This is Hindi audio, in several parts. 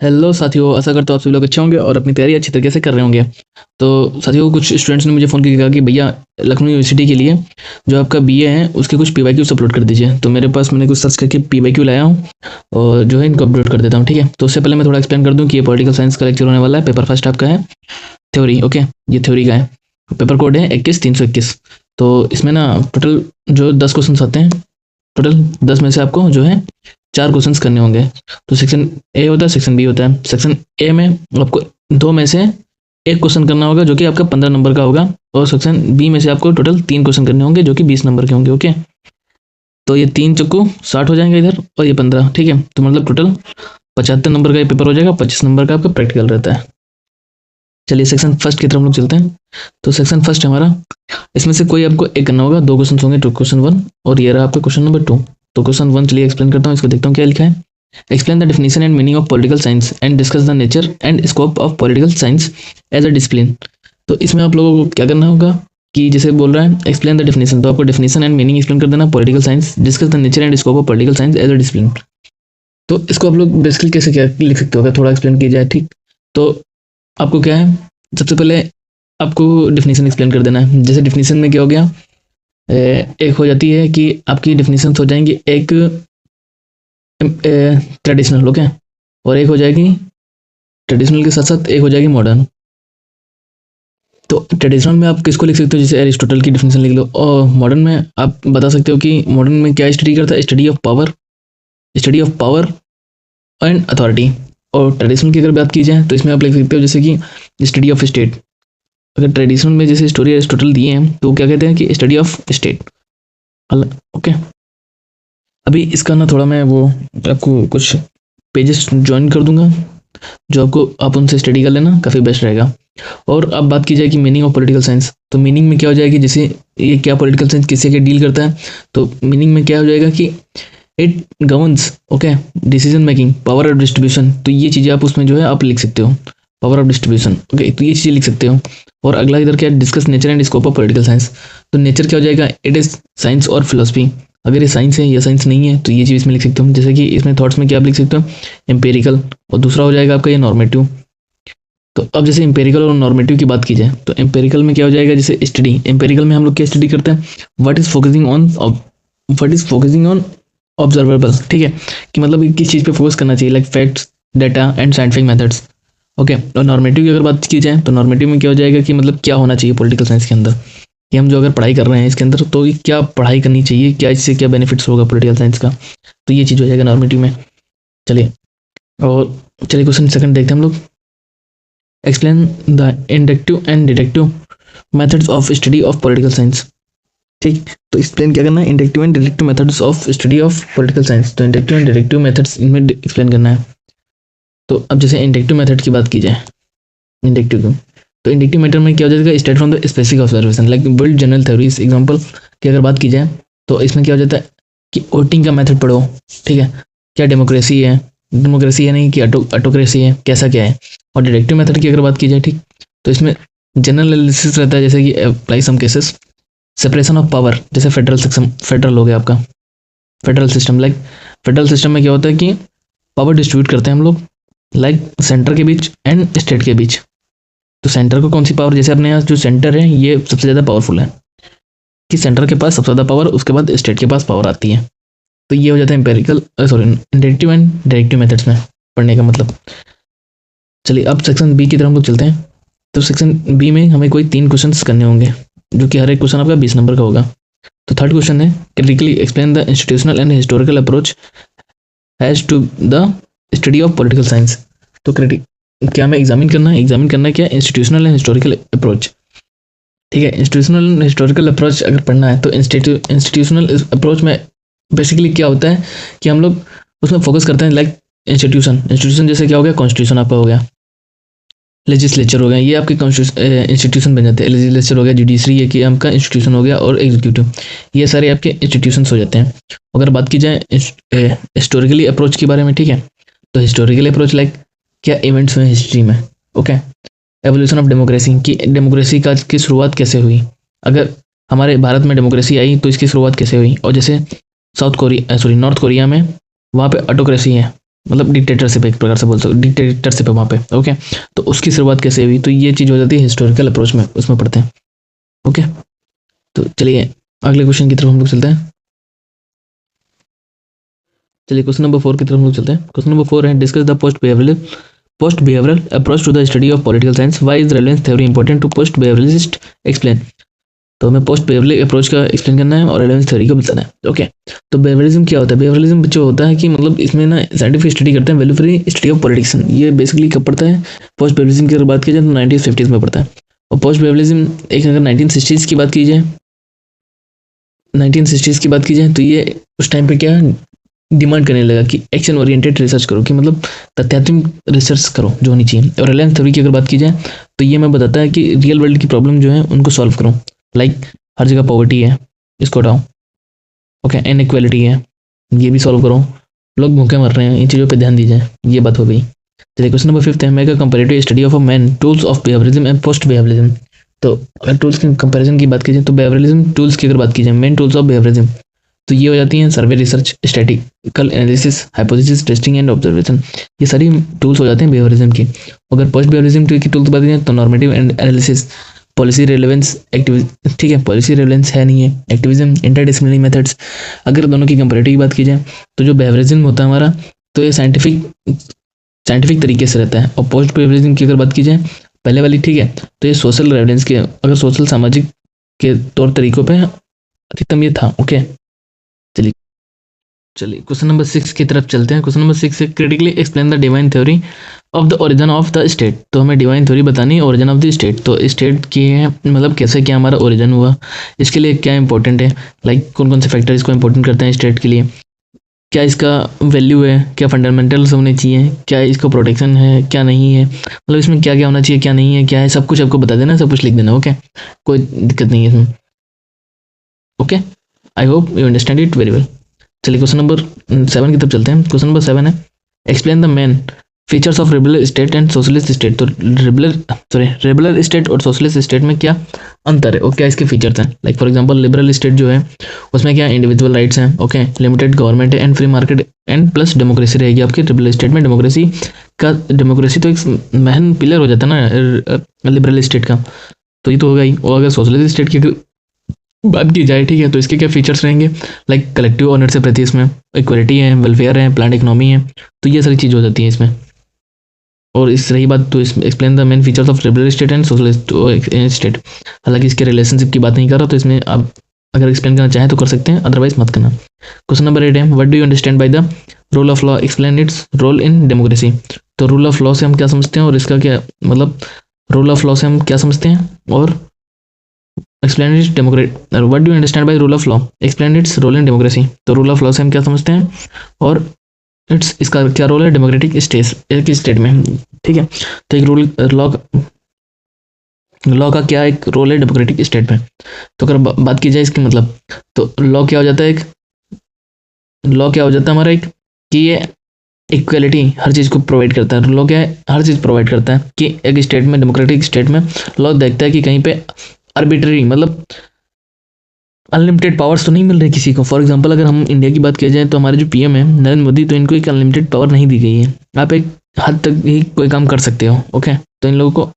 हेलो साथियों, आशा करता हूँ आप सभी लोग अच्छे होंगे और अपनी तैयारी अच्छी तरीके से कर रहे होंगे। तो साथियों, कुछ स्टूडेंट्स ने मुझे फ़ोन करके कहा कि भैया लखनऊ यूनिवर्सिटी के लिए जो आपका बीए है उसके कुछ पीवाईक्यूज़ अपलोड कर दीजिए। तो मेरे पास मैंने कुछ सर्च करके पीवाईक्यू लाया हूँ और जो है इनको अपलोड कर देता हूँ। ठीक है, तो उससे पहले मैं थोड़ा एक्सप्लेन कर दूँ कि ये पॉलिटिकल साइंस का लेक्चर होने वाला है। पेपर फर्स्ट आपका है थ्योरी। ओके, ये थ्योरी का है। पेपर कोड है 21-321। तो इसमें ना टोटल जो 10 क्वेश्चन आते हैं, टोटल 10 में से आपको जो है 4 क्वेश्चंस करने होंगे। तो सेक्शन ए होता है, सेक्शन बी होता है। सेक्शन ए में आपको 2 में से एक क्वेश्चन करना होगा जो कि आपका 15 नंबर का होगा, और सेक्शन बी में से आपको टोटल 3 क्वेश्चन करने होंगे जो कि 20 नंबर के होंगे। ओके, तो ये 3 चक्कू 60 हो जाएंगे इधर, और ये 15। ठीक है, तो मतलब टोटल 75 नंबर का ये पेपर हो जाएगा। 25 नंबर का आपका प्रैक्टिकल रहता है। चलिए सेक्शन फर्स्ट की तरफ हम लोग चलते हैं। तो सेक्शन फर्स्ट हमारा, इसमें से कोई आपको एक करना होगा। 2 क्वेश्चन होंगे, टू क्वेश्चन 1 और ये रहा आपका क्वेश्चन नंबर 2। तो क्वेश्चन 1 चलिए एक्सप्लेन करता हूँ, इसको देखता हूँ क्या लिखा है। Explain the definition and meaning of political science and discuss the nature and scope of political science as a discipline. तो इसमें आप लोगों को क्या करना होगा कि जैसे बोल रहा है एक्सप्लेन द डेफिनेशन, तो आपको डेफिनेशन एंड मीनिंग एक्सप्लेन कर देना political science. Discuss the nature and scope of political science as a discipline. तो इसको आप लोग बेसिकली कैसे क्या लिख सकते हो, अगर थोड़ा एक्सप्लेन किया जाए। ठीक, तो आपको क्या है, सबसे पहले आपको डेफिनेशन एक्सप्लेन कर देना है। जैसे डेफिनेशन में क्या हो गया, एक हो जाती है कि आपकी डेफिनेशन हो जाएंगी एक ट्रेडिशनल। ओके, और एक हो जाएगी ट्रेडिशनल के साथ साथ एक हो जाएगी मॉडर्न। तो ट्रेडिशनल में आप किसको लिख सकते हो, जैसे एरिस्टोटल की डेफिनेशन लिख लो। और मॉडर्न में आप बता सकते हो कि मॉडर्न में क्या स्टडी करता है, study of power and authority. और ट्रेडिशनल की अगर बात की जाए तो इसमें आप लिख सकते हो जैसे कि स्टडी ऑफ स्टेट। अगर ट्रेडिशनल में जैसे स्टोरी एरिस्टोटल दिए हैं तो क्या कहते हैं कि स्टडी ऑफ स्टेट। ओके, अभी इसका ना थोड़ा मैं वो आपको कुछ पेजेस ज्वाइन कर दूंगा जो आपको आप उनसे स्टडी कर लेना, काफ़ी बेस्ट रहेगा। और अब बात की जाए कि मीनिंग ऑफ पॉलिटिकल साइंस, तो मीनिंग में क्या हो जाएगी, जैसे ये क्या पॉलिटिकल साइंस किससे क्या डील करता है। तो मीनिंग में क्या हो जाएगा कि it governs, okay, decision making, power of distribution. तो ये चीज़ें आप उसमें जो है आप लिख सकते हो, पावर ऑफ डिस्ट्रीब्यूशन। ओके, तो ये चीज़ें लिख सकते हो। और अगला इधर क्या, discuss nature and scope of political science. तो नेचर क्या हो जाएगा, इट इज़ साइंस और फिलोसफी। अगर ये साइंस है या साइंस नहीं है तो ये चीज़ इसमें लिख सकते हो। जैसे कि इसमें थॉट्स में क्या आप लिख सकते हो, एम्पेरिकल। और दूसरा हो जाएगा आपका ये नॉर्मेटिव। तो अब जैसे एम्पेरिकल और नॉर्मेटिव की बात की जाए तो एम्पेरिकल में क्या हो जाएगा, जैसे स्टडी, एम्पेरिकल में हम लोग क्या स्टडी करते हैं, what is focusing on observable. ठीक है, कि मतलब कि किस चीज़ पे फोकस करना चाहिए, like facts, data and scientific methods. Okay, और नॉर्मेटिव की अगर बात की जाए तो नॉर्मेटिव में क्या हो जाएगा कि मतलब क्या होना चाहिए पॉलिटिकल साइंस के अंदर, कि हम जो अगर पढ़ाई कर रहे हैं इसके अंदर तो ये क्या पढ़ाई करनी चाहिए, क्या इससे क्या बेनिफिट्स होगा पॉलिटिकल साइंस का। तो ये चीज़ हो जाएगा नॉर्मेटिव में। चलिए, और चलिए क्वेश्चन सेकंड देखते हैं हम लोग। Explain the inductive and deductive methods of study of political science. ठीक, तो एक्सप्लेन क्या करना है, inductive and deductive methods of study of political science. तो इंडक्टिव एंड डिडक्टिव मेथड्स इनमें एक्सप्लेन करना है। तो अब जैसे इंडक्टिव मेथड की बात की जाए, इंडक्टिव की, तो इंडक्टिव मेथड में क्या हो जाएगा, start from the specific observation like build general theories. Example की अगर बात की जाए तो इसमें क्या हो जाता है कि वोटिंग का मेथड पढ़ो। ठीक है, क्या डेमोक्रेसी है नहीं कि ऑटोक्रेसी है, कैसा क्या है। और डिडक्टिव मेथड की अगर बात की जाए, ठीक, तो इसमें जनरल एनालिसिस रहता है, जैसे कि apply some cases, separation of power, जैसे फेडरल सिस्टम, फेडरल हो गया आपका federal system. Like federal system में क्या होता है कि पावर डिस्ट्रीब्यूट करते हैं हम लोग, लाइक सेंटर के बीच एंड स्टेट के बीच। तो सेंटर को कौन सी पावर, जैसे अपने यहाँ जो सेंटर है ये सबसे ज़्यादा पावरफुल है, कि सेंटर के पास सबसे ज़्यादा पावर, उसके बाद स्टेट के पास पावर आती है। तो ये हो जाता है empirical inductive and directive methods में पढ़ने का मतलब। चलिए अब सेक्शन बी की तरफ हम लोग चलते हैं। तो सेक्शन बी में हमें कोई 3 क्वेश्चन करने होंगे जो कि हर एक क्वेश्चन आपका 20 नंबर का होगा। तो थर्ड क्वेश्चन है, critically explain the institutional and historical approach has to the study of political science. तो क्या हमें एग्जामिन करना है क्या, इंस्टीट्यूशनल एंड हिस्टोरिकल अप्रोच। ठीक है, इंस्टीट्यूशनल हिस्टोरिकल अप्रोच अगर पढ़ना है तो इंस्टीट्यूशनल अप्रोच में बेसिकली क्या होता है कि हम लोग उसमें फोकस करते हैं, लाइक इंस्टीट्यूशन जैसे क्या हो गया, कॉन्स्टिट्यूशन आपका हो गया, लेजिस्लेचर हो गया, ये आपके इंस्टीट्यूशन बन जाते हैं। लेजिस्लेचर हो गया, जुडिशरी ये कि आपका इंस्टीट्यूशन हो गया, और एग्जीक्यूटिव, ये सारे आपके इंस्टीट्यूशन हो जाते हैं। अगर बात की जाए हिस्टोरिकली अप्रोच के बारे में, ठीक है, तो हिस्टोरिकल अप्रोच लाइक क्या इवेंट्स हुए हिस्ट्री में। ओके, एवोल्यूशन ऑफ डेमोक्रेसी, की डेमोक्रेसी का की शुरुआत कैसे हुई, अगर हमारे भारत में डेमोक्रेसी आई तो इसकी शुरुआत कैसे हुई। और जैसे नॉर्थ कोरिया में वहाँ पे ऑटोक्रेसी है, मतलब डिक्टेटरशिप एक प्रकार से बोल सकते, डिक्टेटरशिप है वहाँ पे। ओके, तो उसकी शुरुआत कैसे हुई, तो ये चीज़ हो जाती है हिस्टोरिकल अप्रोच में, उसमें पढ़ते हैं। ओके, तो चलिए अगले क्वेश्चन की तरफ हम लोग चलते हैं। चलिए क्वेश्चन नंबर 4 की तरफ हम लोग चलते हैं। क्वेश्चन नंबर 4 है discuss the post behavioural approach to the study of political science, why is relevance theory important to post behaviouralist, explain. तो हमें पोस्ट बिहेवियरल अप्रोच का एक्सप्लेन करना है और रेलेवेंस थ्योरी को बताना है। ओके, तो बिहेवियरलिज्म क्या होता है, बिहेवियरलिज्म जो होता है कि मतलब इसमें ना साइंटिफिक स्टडी करते हैं, value free study of politics. ये बेसिकली कब पड़ता है, पोस्ट बिहेवियरलिज्म की अगर बात की जाए तो 1950s में पड़ता है। और पोस्ट बिहेवियरलिज्म एक अगर 1960s की बात की जाए, 1960s की बात की जाए तो ये उस टाइम पे क्या डिमांड करने लगा कि एक्शन ओरिएंटेड रिसर्च करो, कि मतलब तथ्यात्मक रिसर्च करो जो होनी चाहिए। और रिलायंस थ्योरी की अगर बात की जाए तो ये मैं बताता है कि रियल वर्ल्ड की प्रॉब्लम जो है उनको सॉल्व करो। लाइक हर जगह पॉवर्टी है, इसको हटाओ। ओके, इनइक्वालिटी है, ये भी सॉल्व करो। लोग भूखे मर रहे हैं, इन चीज़ों पे ध्यान दीजिए, ये बात हो गई। चलिए क्वेश्चन नंबर 5 है, make a comparative study of a man tools of behaviourism and post behaviourism. तो अगर टूल्स की कंपैरिजन की बात की जाए तो बिहेवियरिज्म टूल्स की अगर बात की जाए, मेन टूल्स ऑफ बिहेवियरिज्म, तो ये हो जाती हैं survey, research, statistical analysis, hypothesis testing and observation. ये सारी टूल्स हो जाते हैं बिहेवियरिज्म की। अगर पोस्ट बिहेवियरिज्म की टूल्स बात करें तो normative and analysis, policy relevance, activism, ठीक है पॉलिसी रेलेवेंस है नहीं है, एक्टिविज्म, इंटरडिसिप्लिनरी मेथड्स। अगर दोनों की कंपैरेटिव की बात की जाए तो जो बिहेवियरिज्म होता है हमारा, तो ये साइंटिफिक तरीके से रहता है। और पोस्ट बिहेवियरिज्म की अगर बात की जाए पहले वाली, ठीक है, तो ये सोशल रेलेवेंस के, अगर सोशल सामाजिक के तौर तरीकों पे अधिकतम ये था। ओके, चलिए चलिए क्वेश्चन नंबर 6 की तरफ चलते हैं। क्वेश्चन नंबर 6 से critically explain the divine theory of the origin of the state. तो हमें डिवाइन थ्योरी बतानी है ओरिजिन ऑफ द स्टेट। तो स्टेट की है मतलब कैसे क्या हमारा ओरिजिन हुआ, इसके लिए क्या इंपॉर्टेंट है, लाइक कौन कौन से फैक्टर इसको इंपॉर्टेंट करते हैं स्टेट के लिए, क्या इसका वैल्यू है, क्या फंडामेंटल्स होने चाहिए, क्या इसका प्रोटेक्शन है, क्या नहीं है, मतलब इसमें क्या क्या होना चाहिए, क्या नहीं है, क्या है, सब कुछ आपको बता देना, सब कुछ लिख देना। ओके, कोई दिक्कत नहीं है इसमें। Okay, I hope you understand it very well. चलिए क्वेश्चन नंबर 7 की तरफ चलते हैं। क्वेश्चन नंबर 7 है explain the main features of liberal state and socialist state. तो रेबुलर स्टेट और सोशलिस्ट स्टेट में क्या अंतर है और क्या इसके फीचर्स हैं। Like for example liberal state जो है उसमें क्या इंडिविजुअल राइट्स हैं, ओके, लिमिटेड गवर्नमेंट है and free market and plus democracy रहेगी आपकी। रेबुलर स्टेट में डेमोक्रेसी तो एक महन पिलर हो जाता है ना लिबरल स्टेट का, तो ये तो होगा ही। और अगर सोशलिस्ट स्टेट की बात की जाए, ठीक है, तो इसके क्या फीचर्स रहेंगे, लाइक कलेक्टिव ओनरशिप रहती है इसमें, इक्वलिटी है, वेलफेयर है, प्लान इकोनॉमी है, तो ये सारी चीज़ हो जाती है इसमें। और इस रही बात तो इसमें explain the main features of liberal state and socialist state. हालांकि इसके रिलेशनशिप की बात नहीं कर रहा, तो इसमें आप अगर एक्सप्लेन करना चाहें तो कर सकते हैं, अदरवाइज मत करना। क्वेश्चन नंबर 8 है what do you understand by the rule of law, explain its role in democracy. तो रूल ऑफ लॉ से हम क्या समझते हैं और इसका क्या मतलब, रूल ऑफ लॉ से हम क्या समझते हैं और explain its democrat, what do you understand by rule of law, explain its role in democracy. तो रूल ऑफ लॉ से हम क्या समझते हैं और इसका क्या रोल है डेमोक्रेटिक स्टेट में, ठीक है। तो एक रूल लॉ का क्या एक रोल है डेमोक्रेटिक स्टेट में। तो अगर बात की जाए इसकी मतलब, तो लॉ क्या हो जाता है, एक लॉ क्या हो जाता है हमारा एक, कि ये इक्वलिटी हर चीज़ को प्रोवाइड करता है। लॉ क्या है, हर चीज़ प्रोवाइड करता है कि एक स्टेट में, डेमोक्रेटिक स्टेट में लॉ देखता है कि कहीं पे आर्बिट्ररी मतलब अनलिमिटेड पावर्स तो नहीं मिल रही किसी को। फॉर एग्जांपल अगर हम इंडिया की बात किया जाए तो हमारे जो पीएम है नरेंद्र मोदी, तो इनको एक अनलिमिटेड पावर नहीं दी गई है, आप एक हद तक ही कोई काम कर सकते हो। ओके, तो इन लोगों को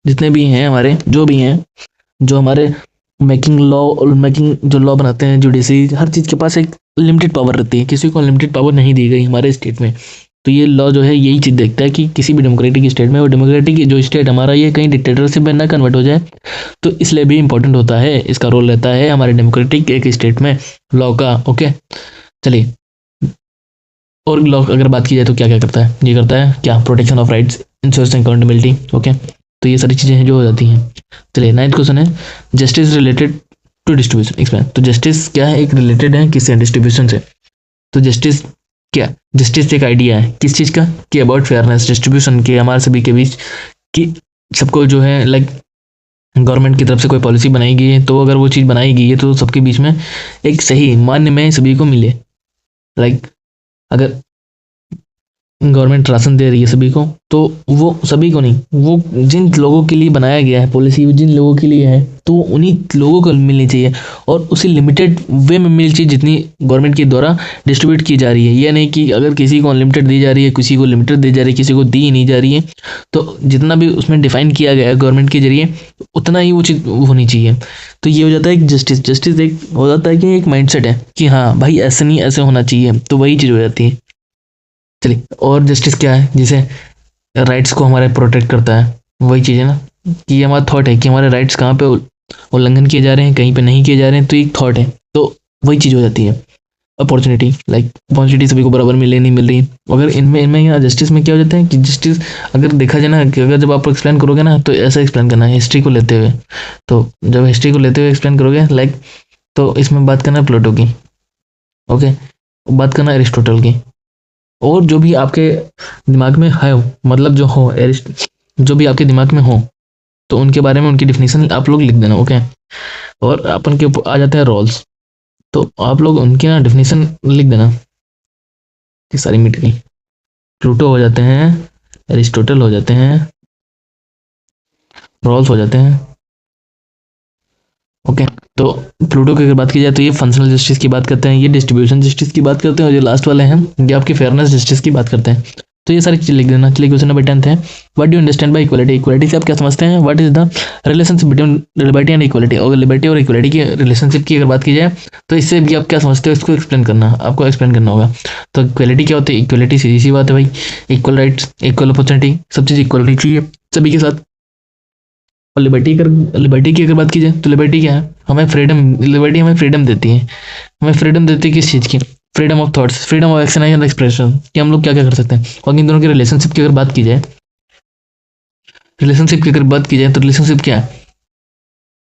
जितने भी हैं हमारे, जो भी हैं, जो हमारे मेकिंग जो लॉ बनाते हैं, जुडिशरी, हर चीज़ के पास एक लिमिटेड पावर रहती है, किसी को अनलिमिटेड पावर नहीं दी गई हमारे स्टेट में। तो ये लॉ जो है यही चीज़ देखता है कि किसी भी डेमोक्रेटिक स्टेट में, और डेमोक्रेटिक जो स्टेट हमारा ये कहीं डिक्टेटरशिप में ना कन्वर्ट हो जाए, तो इसलिए भी इंपॉर्टेंट होता है, इसका रोल रहता है हमारे डेमोक्रेटिक एक स्टेट में लॉ का। ओके, चलिए और लॉ अगर बात की जाए तो क्या क्या करता है, ये करता है क्या, protection of rights, insurance accountability. Okay, तो ये सारी चीज़ें हैं जो हो जाती हैं। चलिए 9th क्वेश्चन है justice related to distribution, explain. तो जस्टिस क्या है, एक रिलेटेड है किससे, डिस्ट्रीब्यूशन से। तो जस्टिस क्या, जस्टिस एक आइडिया है किस चीज़ का, कि अबाउट फेयरनेस, डिस्ट्रीब्यूशन के हमारे सभी के बीच, कि सबको जो है लाइक गवर्नमेंट की तरफ से कोई पॉलिसी बनाई गई है, तो अगर वो चीज़ बनाई गई है तो सबके बीच में एक सही मान्य में सभी को मिले। लाइक अगर गवर्नमेंट राशन दे रही है सभी को, तो वो सभी को नहीं, वो जिन लोगों के लिए बनाया गया है पॉलिसी, जिन लोगों के लिए है, तो उन्हीं लोगों को मिलनी चाहिए और उसी लिमिटेड वे में मिलनी चाहिए जितनी गवर्नमेंट के द्वारा डिस्ट्रीब्यूट की जा रही है। ये नहीं कि अगर किसी को अनलिमिटेड दी जा रही है, किसी को लिमिटेड दी जा रही है, किसी को दी नहीं जा रही है, तो जितना भी उसमें डिफाइन किया गया है गवर्नमेंट के जरिए उतना ही वो चीज़ होनी चाहिए। तो ये हो जाता है एक जस्टिस। जस्टिस एक हो जाता है कि एक माइंडसेट है कि हाँ भाई ऐसे नहीं, ऐसे होना चाहिए, तो वही चीज़ हो जाती है। चलिए, और जस्टिस क्या है? जिसे राइट्स को हमारे प्रोटेक्ट करता है, वही चीज़ है ना कि ये हमारा थॉट है कि हमारे राइट्स कहाँ पे उल्लंघन किए जा रहे हैं, कहीं पे नहीं किए जा रहे हैं, तो एक थॉट है, तो वही चीज़ हो जाती है। अपॉर्चुनिटी, लाइक अपॉर्चुनिटी सभी को बराबर मिले नहीं मिल रही, अगर इनमें यहाँ जस्टिस में क्या हो जाता है कि जस्टिस अगर देखा जाए ना कि अगर जब आप एक्सप्लेन करोगे ना तो ऐसा एक्सप्लेन करना है हिस्ट्री को लेते हुए। तो जब हिस्ट्री को लेते हुए एक्सप्लेन करोगे लाइक, तो इसमें बात करना है प्लेटो की, ओके, बात करना है एरिस्टोटल की, और जो भी आपके दिमाग में है, मतलब जो हो जो भी आपके दिमाग में हो, तो उनके बारे में उनकी डिफिनीशन आप लोग लिख देना, ओके। और अपन के ऊपर आ जाते हैं रोल्स, तो आप लोग उनकी ना डिफिनीशन लिख देना कि सारी मिट गई। प्लूटो हो जाते हैं, एरिस्टोटल हो जाते हैं, रोल्स हो जाते हैं, ओके। तो प्लूटो की अगर बात की जाए तो ये फंक्शनल जस्टिस की बात करते हैं, ये डिस्ट्रीब्यूशन जस्टिस की बात करते हैं, और जो लास्ट वाले हैं ये आपकी फेयरनेस जस्टिस की बात करते हैं। तो ये सारी चीज़ लिख देना। चलिए, क्वेश्चन नंबर 10 है, what do understand by equality? Equality से आप क्या समझते हैं? What is the relationship between liberty and equality? और लिबर्टी और इक्वालिटी की रिलेशनशिप की अगर बात की जाए तो इससे भी आप क्या समझते हो, इसको एक्सप्लेन करना, आपको एक्सप्लेन करना होगा। तो इक्वालिटी क्या होती है? इक्वालिटी सीधी सी बात है भाई, इक्वल राइट्स, इक्वल अपॉर्चुनिटी, सब चीज़ इक्वल होनी चाहिए सभी के साथ। और लिबर्टी की अगर बात की जाए तो लिबर्टी क्या है? हमें फ्रीडम, लिबर्टी हमें फ्रीडम देती है। हमें फ्रीडम देती है किस चीज़ की? Freedom of thoughts, freedom of action and expression, कि हम लोग क्या क्या कर सकते हैं। और इन दोनों की रिलेशनशिप की अगर बात की जाए, रिलेशनशिप की अगर बात की जाए तो रिलेशनशिप क्या है?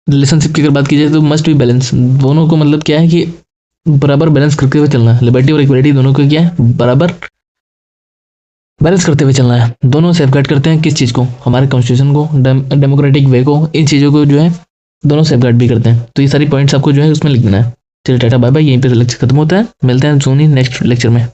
रिलेशनशिप की अगर बात की जाए तो मस्ट बी बैलेंस, दोनों को मतलब क्या है कि बराबर बैलेंस करते हुए चलना है। लिबर्टी और इक्वलिटी दोनों को क्या है? बराबर बैलेंस करते हुए चलना है। दोनों सेफगार्ड करते हैं किस चीज़ को? हमारे कॉन्स्टिट्यूशन को, डेमोक्रेटिक वे को, इन चीज़ों को जो है दोनों सेफगार्ड भी करते हैं। तो ये सारी पॉइंट्स आपको जो है उसमें लिख देना है। चलिए टाटा बाय बाय, यहीं पे लेक्चर खत्म होता है, मिलते हैं सोनी नेक्स्ट लेक्चर में।